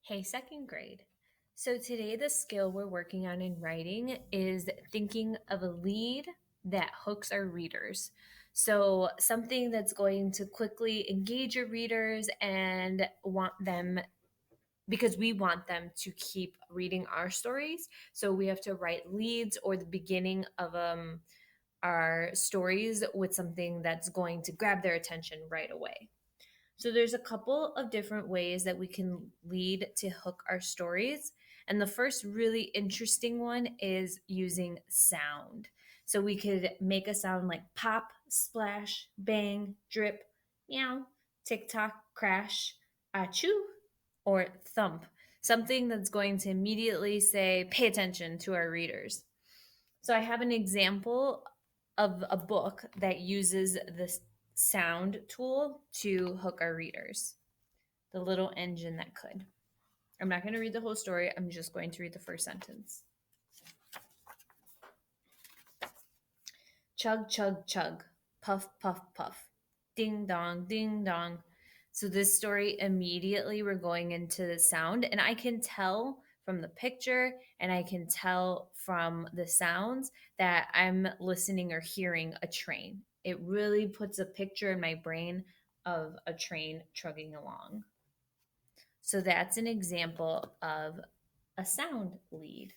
Hey, second grade. So today, the skill we're working on in writing is thinking of a lead that hooks our readers. So, something that's going to quickly engage your readers and want them because we want them to keep reading our stories. So, we have to write leads or the beginning of our stories with something that's going to grab their attention right away. So there's a couple of different ways that we can lead to hook our stories. And the first really interesting one is using sound. So we could make a sound like pop, splash, bang, drip, meow, tick tock, crash, achoo, or thump. Something that's going to immediately say, pay attention to our readers. So I have an example of a book that uses this sound tool to hook our readers. The little engine that could. I'm not going to read the whole story. I'm just going to read the first sentence. Chug, chug, chug. Puff, puff, puff. Ding dong, ding dong. So this story immediately we're going into the sound, and I can tell from the picture and I can tell from the sounds that I'm listening or hearing a train. It really puts a picture in my brain of a train trugging along. So that's an example of a sound lead.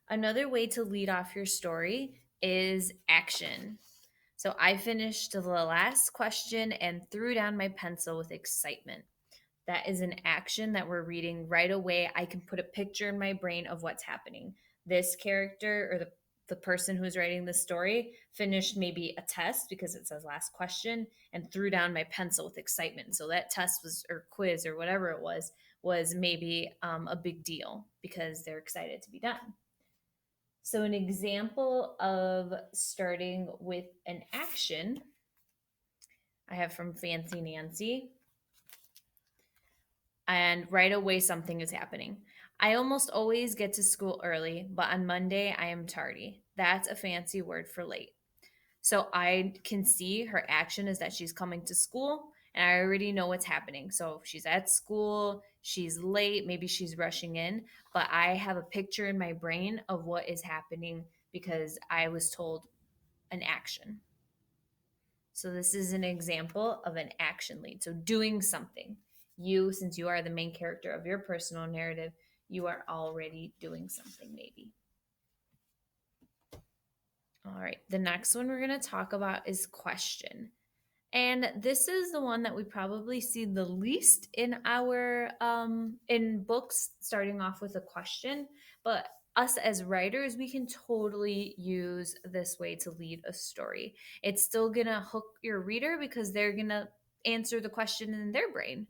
Another way to lead off your story is action. So I finished the last question and threw down my pencil with excitement. That is an action that we're reading right away. I can put a picture in my brain of what's happening. This character or the person who's writing the story finished maybe a test because it says last question and threw down my pencil with excitement. So that test was or quiz or whatever it was maybe a big deal because they're excited to be done. So, an example of starting with an action I have from Fancy Nancy, and right away something is happening. I almost always get to school early, but on Monday I am tardy. That's a fancy word for late. So I can see her action is that she's coming to school and I already know what's happening. So if she's at school, she's late, maybe she's rushing in, but I have a picture in my brain of what is happening because I was told an action. So this is an example of an action lead. So doing something. You, since you are the main character of your personal narrative, you are already doing something maybe. All right. The next one we're going to talk about is question. And this is the one that we probably see the least in our in books starting off with a question, but us as writers, we can totally use this way to lead a story. It's still going to hook your reader because they're going to answer the question in their brain.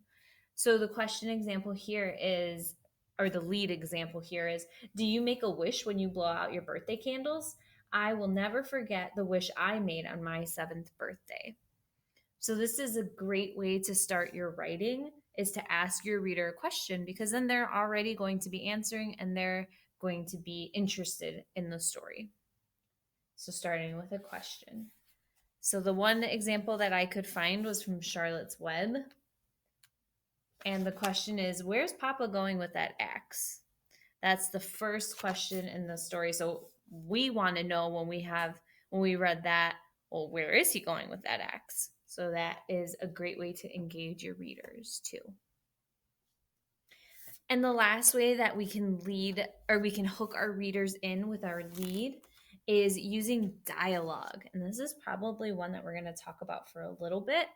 So the question example here is or the lead example here is, do you make a wish when you blow out your birthday candles? I will never forget the wish I made on my 7th birthday. So this is a great way to start your writing is to ask your reader a question because then they're already going to be answering and they're going to be interested in the story. So starting with a question. So the one example that I could find was from Charlotte's Web. And the question is, where's Papa going with that axe? That's the first question in the story. So we want to know when we read that, well, where is he going with that axe? So that is a great way to engage your readers too. And the last way that we can lead or we can hook our readers in with our lead is using dialogue. And this is probably one that we're going to talk about for a little bit.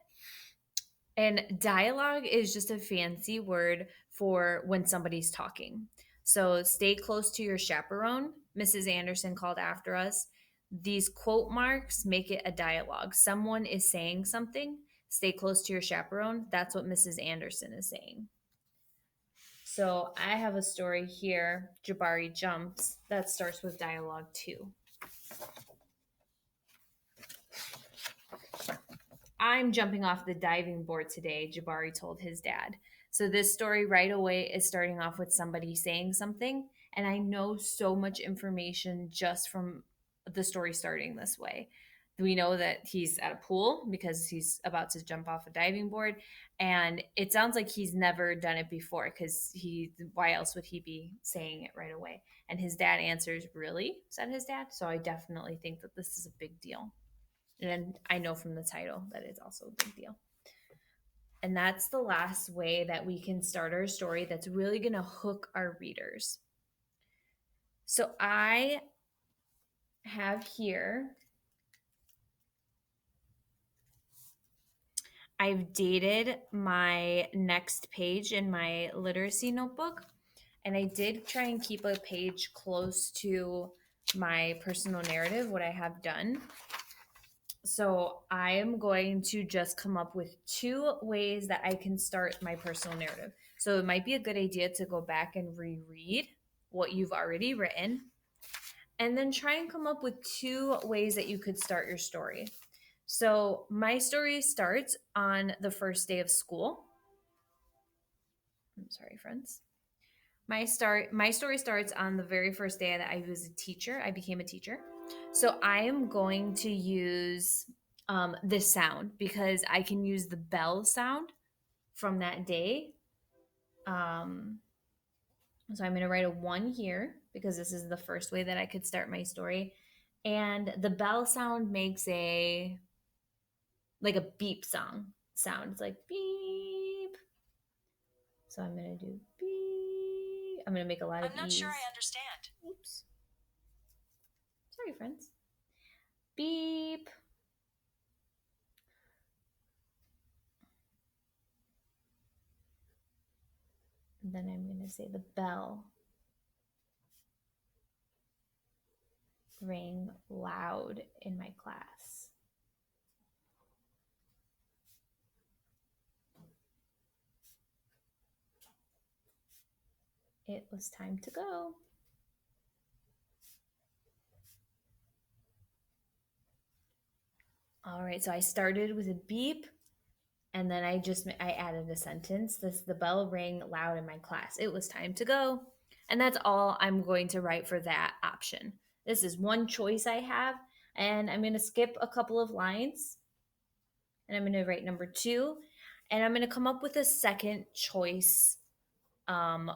And dialogue is just a fancy word for when somebody's talking. So stay close to your chaperone. Mrs. Anderson called after us. These quote marks make it a dialogue. Someone is saying something. Stay close to your chaperone. That's what Mrs. Anderson is saying. So I have a story here, Jabari Jumps, that starts with dialogue 2. I'm jumping off the diving board today, Jabari told his dad. So this story right away is starting off with somebody saying something, and I know so much information just from the story starting this way. we know that he's at a pool because he's about to jump off a diving board, and it sounds like he's never done it before, because why else would he be saying it right away? And his dad answers, really, said his dad. So I definitely think that this is a big deal, and I know from the title that it's also a big deal. And that's the last way that we can start our story that's really going to hook our readers. So I have here, I've dated my next page in my literacy notebook, and I did try and keep a page close to my personal narrative, what I have done. So I am going to just come up with 2 ways that I can start my personal narrative. So it might be a good idea to go back and reread what you've already written, and then try and come up with 2 ways that you could start your story. So my story starts on the first day of school. I'm sorry, friends. My story starts on the very first day that I was a teacher. I became a teacher. So I am going to use this sound, because I can use the bell sound from that day. So I'm going to write a 1 here, because this is the first way that I could start my story. And the bell sound makes a beep sound. It's like beep. So I'm going to do beep. I'm going to make a lot of I'm not E's. sure I understand. Oops. Sorry, friends. Beep. And then I'm going to say the bell rang loud in my class. It was time to go. All right, so I started with a beep, and then I added a sentence. The bell rang loud in my class. It was time to go. And that's all I'm going to write for that option. This is one choice I have, and I'm going to skip a couple of lines, and I'm going to write number 2, and I'm going to come up with a second choice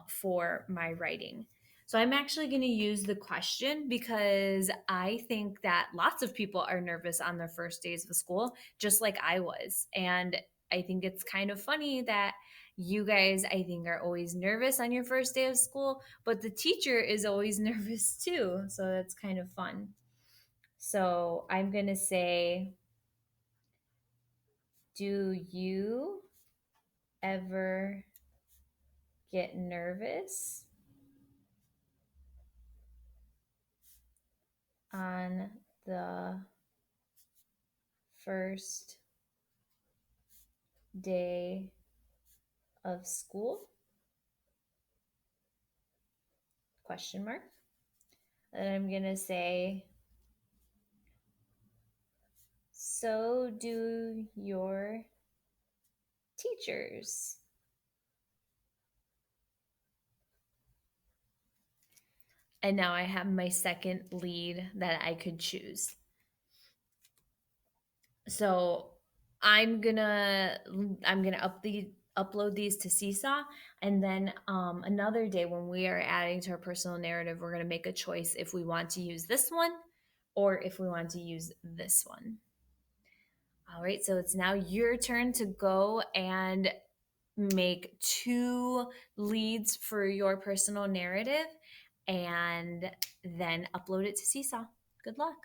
for my writing. So I'm actually going to use the question, because I think that lots of people are nervous on their first days of school, just like I was. And I think it's kind of funny that you guys, I think, are always nervous on your first day of school, but the teacher is always nervous too. So that's kind of fun. So I'm going to say, do you ever get nervous on the first day of school? Question mark. And I'm going to say, so do your teachers. And now I have my second lead that I could choose. So I'm gonna upload these to Seesaw, and then another day when we are adding to our personal narrative, we're gonna make a choice if we want to use this one or if we want to use this one. All right, so it's now your turn to go and make 2 leads for your personal narrative, and then upload it to Seesaw. Good luck.